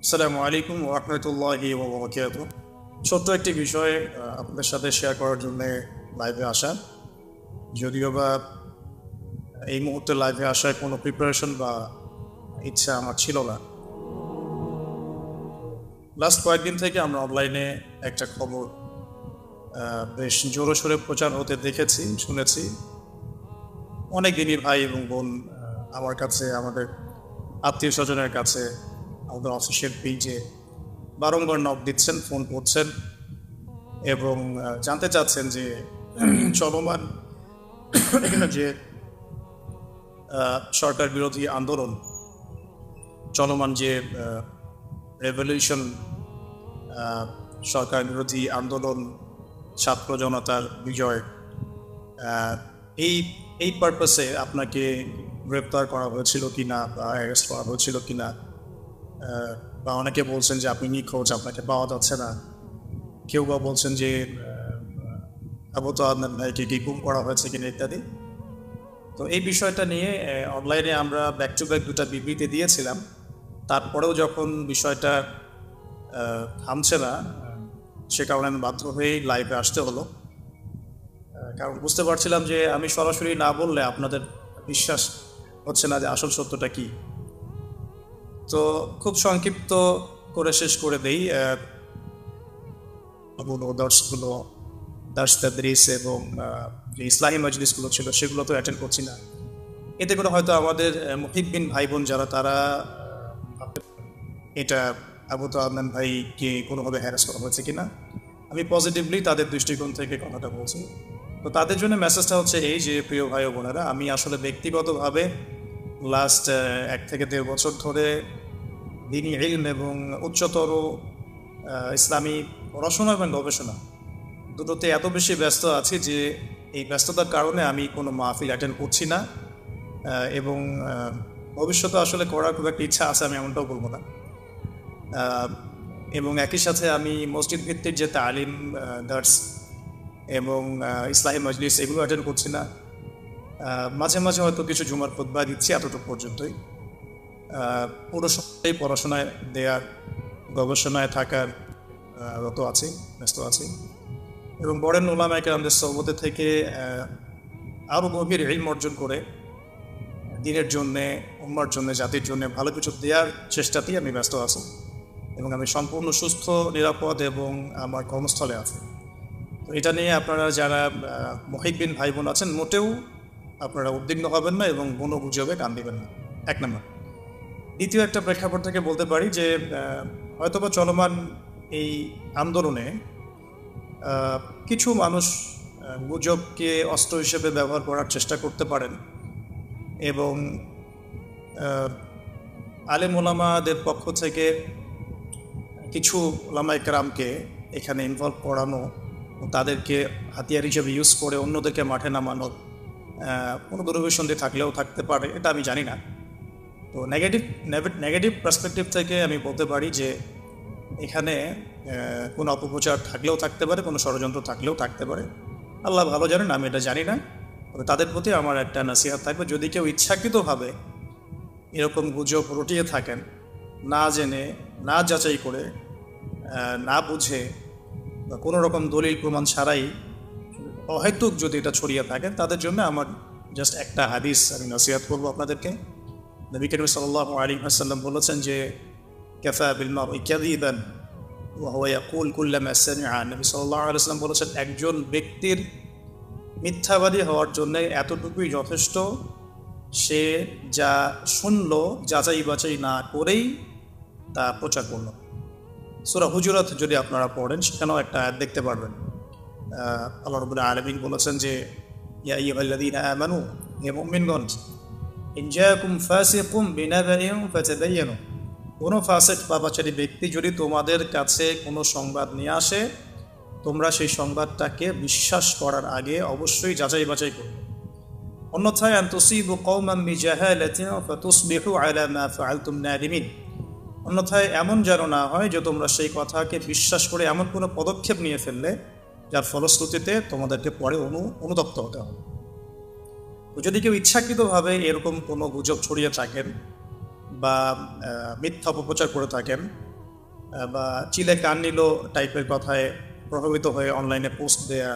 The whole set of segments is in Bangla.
আসসালামু আলাইকুম ওয়া রাহমাতুল্লাহি ওয়া বারাকাতুহু। ছোট্ট একটি বিষয় আপনাদের সাথে শেয়ার করার জন্য লাইভে আসা। যদিও বা এই মুহূর্তে লাইভে আসার কোনো প্রিপারেশন বা ইচ্ছা আমার ছিল না। লাস্ট কয়েকদিন থেকে আমরা অনলাইনে একটা খবর বেশ জোরসোরে প্রচার হতে দেখেছি, শুনেছি। অনেক দিনই ভাই এবং বোন আমার কাছে, আমাদের আত্মীয় স্বজনের কাছে, আমাদের অফিসিয়াল পেজে বারংবার নক দিচ্ছেন, ফোন করছেন এবং জানতে চাচ্ছেন যে চলমান যে সরকার বিরোধী আন্দোলন, চলমান যে রেভলিউশন, সরকার বিরোধী আন্দোলন, ছাত্র জনতার বিজয়, এই এই পারপাসে আপনাকে গ্রেপ্তার করা হয়েছিল কিনা বা অ্যারেস্ট করা হয়েছিল কিনা, বা অনেকে বলছেন যে আপনি নিখোঁজ, আপনাকে পাওয়া যাচ্ছে না। কেউ বা বলছেন যে আবু তো আদনান ভাইকে কি গুম করা হয়েছে কিনা ইত্যাদি। তো এই বিষয়টা নিয়ে অনলাইনে আমরা ব্যাক টু ব্যাক দুটা বিবৃতি দিয়েছিলাম। তারপরেও যখন বিষয়টা থামছে না, সে কারণে আমি বাধ্য হয়েই লাইভে আসতে হলো। কারণ বুঝতে পারছিলাম যে আমি সরাসরি না বললে আপনাদের বিশ্বাস হচ্ছে না যে আসল সত্যটা কি। তো খুব সংক্ষিপ্ত করে শেষ করে দেই। দর্শগুলো, দার্স তাদরিস এবং যে ইসলামী মজলিসগুলো ছিল সেগুলো তো অ্যাটেন্ড করছি না। এতে করে হয়তো আমাদের মুহিব্বিন ভাই বোন যারা, তারা এটা আবু তো আদনান ভাইকে কোনোভাবে হ্যারাস করা হয়েছে কিনা। আমি পজিটিভলি তাদের দৃষ্টিকোণ থেকে কথাটা বলছি। তো তাদের জন্য মেসেজটা হচ্ছে এই যে, প্রিয় ভাই ও বোনেরা, আমি আসলে ব্যক্তিগতভাবে লাস্ট 1 থেকে 1.5 বছর ধরে দিনী ইলম এবং উচ্চতর ইসলামী পড়াশোনা এবং গবেষণা দুটোতে এত বেশি ব্যস্ত আছি যে এই ব্যস্ততার কারণে আমি কোনো মাহফিল অ্যাটেন্ড করছি না, এবং ভবিষ্যতে আসলে করার খুব একটা ইচ্ছা আছে, আমি এমনটাও বলবো না। এবং একই সাথে আমি মসজিদ ভিত্তিক যে তালিম, দার্স এবং ইসলামী মজলিস এগুলো অ্যাটেন্ড করছি না। মাঝে মাঝে হয়তো কিছু জুমার খুতবা দিচ্ছি, এতটুকু পর্যন্তই। পুরো সময় পড়াশোনায় দেওয়ার, গবেষণায় থাকার রত আছি, ব্যস্ত আছি। এবং বড়েন ওলামায়ে কেরামদের সোহবতে থেকে আরও গভীর ইলম অর্জন করে দিনের জন্যে, উম্মার জন্যে, জাতির জন্যে ভালো কিছু দেওয়ার চেষ্টাতেই আমি ব্যস্ত আছি। এবং আমি সম্পূর্ণ সুস্থ, নিরাপদ এবং আমার কর্মস্থলে আছি। তো এটা নিয়ে আপনারা যারা মুহিব্বিন ভাই বোন আছেন, মোটেও আপনারা উদ্বিগ্ন হবেন না এবং কোনো গুজবে কান দিবেন না, 1 নম্বর। দ্বিতীয় একটা প্রেক্ষাপট থেকে বলতে পারি যে হয়তোবা চলমান এই আন্দোলনে কিছু মানুষ গুজবকে অস্ত্র হিসেবে ব্যবহার করার চেষ্টা করতে পারেন এবং আলেম ওলামাদের পক্ষ থেকে কিছু ওলামায়ে কেরামকে এখানে ইনভলভ করানো, তাদেরকে হাতিয়ার হিসেবে ইউজ করে অন্যদেরকে মাঠে নামানোর কোনো দুরভিসন্ধি থাকলেও থাকতে পারে, এটা আমি জানি না। তো নেগেটিভ পার্সপেক্টিভ থেকে আমি বলতে পারি যে এখানে কোনো অপপ্রচার থাকলেও থাকতে পারে, কোনো ষড়যন্ত্র থাকলেও থাকতে পারে। আল্লাহ ভালো জানেন, আমি এটা জানি না। তবে তাদের প্রতি আমার একটা নসিহত থাকবে, যদি কেউ ইচ্ছাকৃতভাবে এরকম গুজব রটিয়ে থাকেন, না জেনে, না যাচাই করে, না বুঝে বা কোনো রকম দলিল প্রমাণ ছাড়াই অহেতুক যদি এটা ছড়িয়ে থাকেন, তাদের জন্য আমার জাস্ট একটা হাদিস আমি নসিহত করবো আপনাদেরকে। নবী করিম সাল্লাল্লাহু আলাইহি ওয়াসাল্লাম বলেছেন যে, কাফা বিল মারই কাযিবান ওয়া হুয়া ইয়াকুল কুল্লামা সামিআ। নবী সাল্লাল্লাহু আলাইহি ওয়াসাল্লাম বলেছেন, একজন ব্যক্তির মিথ্যাবাদী হওয়ার জন্য এতটুকুই যথেষ্ট, সে যা শুনল যাচাই বাছাই না করেই তা প্রচার করল। সূরা হুজুরাত যদি আপনারা পড়েন, সেখানেও একটা আয়াত দেখতে পারবেন। আল্লাহ রাব্বুল আলামিন বলেছেন যে, ইয়া আইয়ুহাল্লাযীনা আমানু, হে মুমিনগণ, ইন জাআকুম ফাসিকুম বিনাবাইন ফাতাবায়ানু, কোনো ফাসিক পাপাচারী ব্যক্তি যদি তোমাদের কাছে কোনো সংবাদ নিয়ে আসে, তোমরা সেই সংবাদটাকে বিশ্বাস করার আগে অবশ্যই যাচাই বাছাই করবে। অন্যথায় আন তুসিবু কওমান বিজাহালাতিন ফাতুসবিহু আলা মা ফাআলতুম নাদিমিন, অন্যথায় এমন যেন না হয় যে তোমরা সেই কথাকে বিশ্বাস করে এমন কোনো পদক্ষেপ নিয়ে ফেললে যার ফলশ্রুতিতে তোমাদেরকে পরে অনুতপ্ত হতে হবে। তো যদি কেউ ইচ্ছাকৃতভাবে এরকম কোনো গুজব ছড়িয়ে থাকেন বা মিথ্যা অপপ্রচার করে থাকেন, বা চিলে কান নিল টাইপের কথায় প্রভাবিত হয়ে অনলাইনে পোস্ট দেয়া,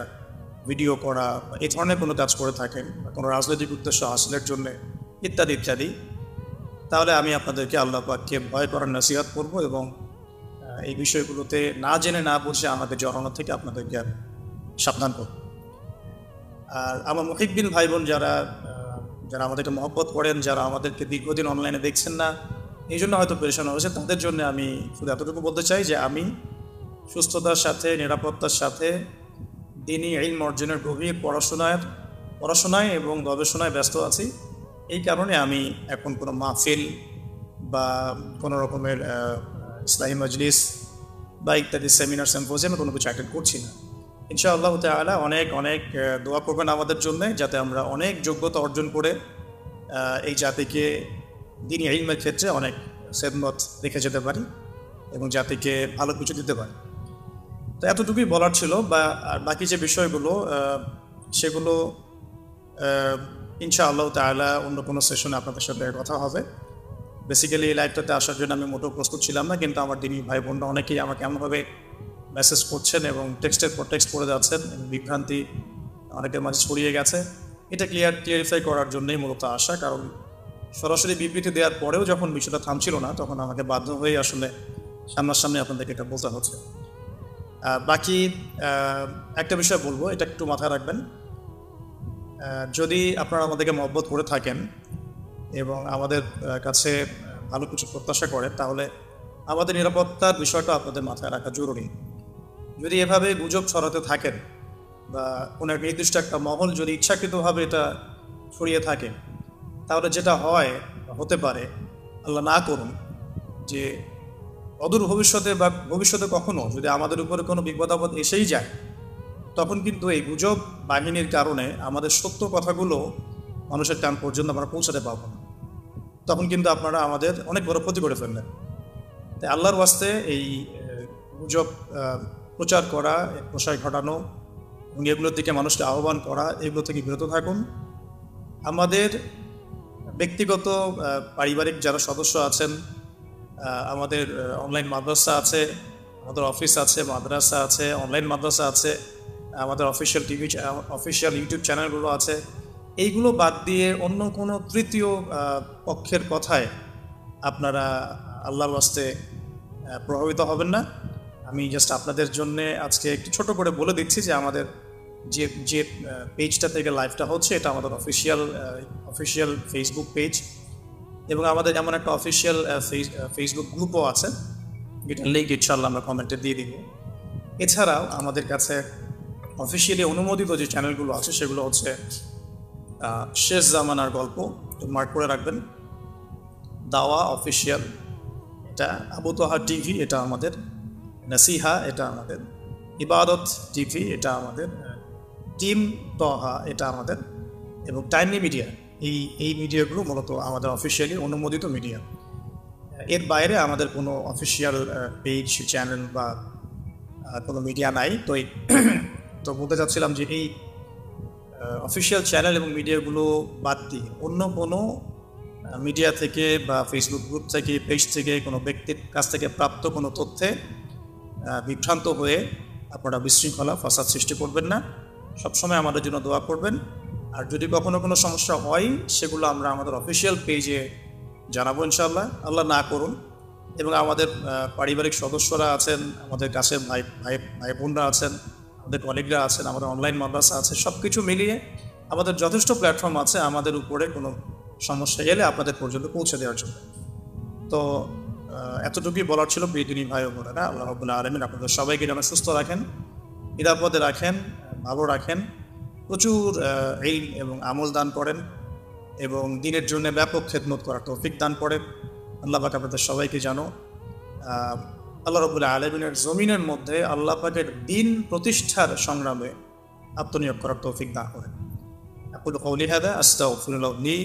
ভিডিও করা, এই ধরনের কোনো কাজ করে থাকেন, কোনো রাজনৈতিক উদ্দেশ্য হাসিলের জন্য ইত্যাদি ইত্যাদি, তাহলে আমি আপনাদেরকে আল্লাহ পাককে ভয় করার নসিহত করব এবং এই বিষয়গুলোতে না জেনে না বুঝে আমাদের জড়ানো থেকে আপনাদেরকে সাবধান করব। আর আমার মুহিব্বিন ভাই বোন যারা আমাদেরকে মহব্বত করেন, যারা আমাদেরকে দীর্ঘদিন অনলাইনে দেখছেন না, এই জন্য হয়তো পেরেশান হয়েছে, তাদের জন্য আমি শুধু এতটুকু বলতে চাই যে আমি সুস্থতার সাথে, নিরাপত্তার সাথে দিনী ইলম অর্জনের গভীর পড়াশোনায় এবং গবেষণায় ব্যস্ত আছি। এই কারণে আমি এখন কোনো মাহফিল বা কোনো রকমের ইসলাহী মজলিস বা ইত্যাদি সেমিনার সিম্পোজিয়ামে কোনো কিছু অ্যাটেন্ড করছি না। ইনশাআল্লাহ তাআলা অনেক অনেক দোয়া করবেন আমাদের জন্য, যাতে আমরা অনেক যোগ্যতা অর্জন করে এই জাতিকে দ্বীনি ইলমের ক্ষেত্রে অনেক খেদমত রেখে যেতে পারি এবং জাতিকে ভালো কিছু দিতে পারি। তো এতটুকুই বলার ছিল। বাকি যে বিষয়গুলো সেগুলো ইনশাআল্লাহ তাআলা অন্য কোনো সেশনে আপনাদের সাথে কথা হবে। বেসিক্যালি এই লাইভটাতে আসার জন্য আমি মোটেও প্রস্তুত ছিলাম না, কিন্তু আমার দিনী ভাই বোনরা অনেকেই আমাকে এমনভাবে মেসেজ করছেন এবং টেক্সটের পর টেক্সট করে যাচ্ছেন, বিভ্রান্তি অনেকের মাঝে ছড়িয়ে গেছে। এটা ক্লিয়ারিফাই করার জন্যই মূলত আসা, কারণ সরাসরি বিবৃতি দেওয়ার পরেও যখন বিষয়টা থামছিল না, তখন আমাকে বাধ্য হয়ে আসলে সামনাসামনি আপনাদেরকে এটা বলতে হচ্ছে। বাকি একটা বিষয় বলবো, এটা একটু মাথায় রাখবেন। যদি আপনারা আমাদেরকে মহব্বত করে থাকেন এবং আমাদের কাছে ভালো কিছু প্রত্যাশা করেন, তাহলে আমাদের নিরাপত্তার বিষয়টা আপনাদের মাথায় রাখা জরুরি। যদি এভাবে গুজব ছড়াতে থাকেন বা কোনো নির্দিষ্ট একটা মহল যদি ইচ্ছাকৃতভাবে এটা ছড়িয়ে থাকে, তাহলে যেটা হতে পারে, আল্লাহ না করুন, যে অদূর ভবিষ্যতে বা ভবিষ্যতে কখনো যদি আমাদের উপরে কোনো বিপদ আপদ এসেই যায়, তখন কিন্তু এই গুজব বাহিনীর কারণে আমাদের সত্য কথাগুলো মানুষের কান পর্যন্ত আমরা পৌঁছাতে পারবো না। তখন কিন্তু আপনারা আমাদের অনেক বড় ক্ষতি করে ফেললেন। তাই আল্লাহর ওয়াস্তে এই গুজব প্রচার করা, প্রসার ঘটানো এবং এগুলোর দিকে মানুষকে আহ্বান করা, এগুলো থেকে বিরত থাকুন। আমাদের ব্যক্তিগত পারিবারিক যারা সদস্য আছেন, আমাদের অনলাইন মাদ্রাসা আছে, আমাদের অফিস আছে, মাদ্রাসা আছে, অনলাইন মাদ্রাসা আছে, আমাদের অফিসিয়াল ইউটিউব চ্যানেলগুলো আছে, এইগুলো বাদ দিয়ে অন্য কোনো তৃতীয় পক্ষের কথায় আপনারা আল্লাহর ওয়াস্তে প্রভাবিত হবেন না। আমি জাস্ট আপনাদের জন্য আজকে একটু ছোট করে বলে দিচ্ছি যে আমাদের যে পেজটা থেকে লাইভটা হচ্ছে, এটা আমাদের অফিসিয়াল ফেসবুক পেজ, এবং আমাদের এমন একটা অফিসিয়াল ফেসবুক গ্রুপও আছে, যেটার লিঙ্ক ইনশাআল্লাহ আমরা কমেন্টে দিয়ে দিব। এছাড়াও আমাদের কাছে অফিসিয়ালি অনুমোদিত যে চ্যানেলগুলো আছে, সেগুলো হচ্ছে শেষ জামানার গল্প, মার্ক করে রাখবেন, দাওয়া অফিসিয়াল, এটা আবু তোহা টিভি, এটা আমাদের নাসিহা, এটা আমাদের ইবাদত টিভি, এটা আমাদের টিম তোহা, এটা আমাদের, এবং টাইমলি মিডিয়া। এই মিডিয়াগুলো মূলত আমাদের অফিসিয়ালি অনুমোদিত মিডিয়া। এর বাইরে আমাদের কোনো অফিসিয়াল পেজ, চ্যানেল বা কোনো মিডিয়া নাই। তো বলতে চাচ্ছিলাম যে এই অফিসিয়াল চ্যানেল এবং মিডিয়াগুলো বাদ দিয়ে অন্য কোনো মিডিয়া থেকে বা ফেসবুক গ্রুপ থেকে, পেজ থেকে, কোনো ব্যক্তির কাছ থেকে প্রাপ্ত কোনো তথ্যে বিভ্রান্ত হয়ে আপনারা বিশৃঙ্খলা, ফাসাদ সৃষ্টি করবেন না। সবসময় আমাদের জন্য দোয়া করবেন। আর যদি কখনো কোনো সমস্যা হয়, সেগুলো আমরা আমাদের অফিসিয়াল পেজে জানাবো ইনশাআল্লাহ। আল্লাহ না করুন। এবং আমাদের পারিবারিক সদস্যরা আছেন, আমাদের কাছে ভাই বোনরা আছেন, আমাদের কলিগরা আছেন, আমাদের অনলাইন মাদ্রাসা আছে, সব কিছু মিলিয়ে আমাদের যথেষ্ট প্ল্যাটফর্ম আছে আমাদের উপরে কোনো সমস্যা এলে আপনাদের পর্যন্ত পৌঁছে দেওয়ার জন্য। তো এতটুকুই বলার ছিল প্রিয় দিনী ভাই ও বোনেরা। আল্লাহ রাব্বুল আলামিন আপনাদের সবাইকে যেন সুস্থ রাখেন, নিরাপদে রাখেন, ভালো রাখেন, প্রচুর ইলম এবং আমল দান করেন এবং দিনের জন্য ব্যাপক খেদমত করার তৌফিক দান করেন। আল্লাহ পাক আপনাদের সবাইকে জানো আল্লাহ রাব্বুল আলামিনের জমিনের মধ্যে আল্লাহ পাকের দিন প্রতিষ্ঠার সংগ্রামে আত্মনিয়োগ করার তৌফিক দান করেন। আকুলু কওলি হাযা আস্তাগফিরুল্লাহ লি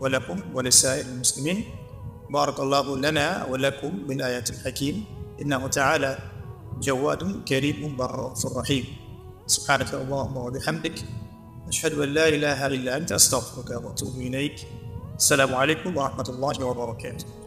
ওয়া লাকুম ওয়া লিসাইরিল মুসলিমিন। বারাকাল্লাহু লানা ওয়া লাকুম বিল আয়াতিল হাকীম ইন্নাহু তাআলা জাওয়াদুন কারীমুন বাররাউফুর রহিম। সুবহানাকা আল্লাহুম্মা ওয়া বিহামদিক আশহাদু আন লা ইলাহা ইল্লা আনতা আস্তাগফিরুকা ওয়া আতুবু ইলাইক। আসসালামু আলাইকুম ওয়া রাহমাতুল্লাহি ওয়া বারাকাতুহু।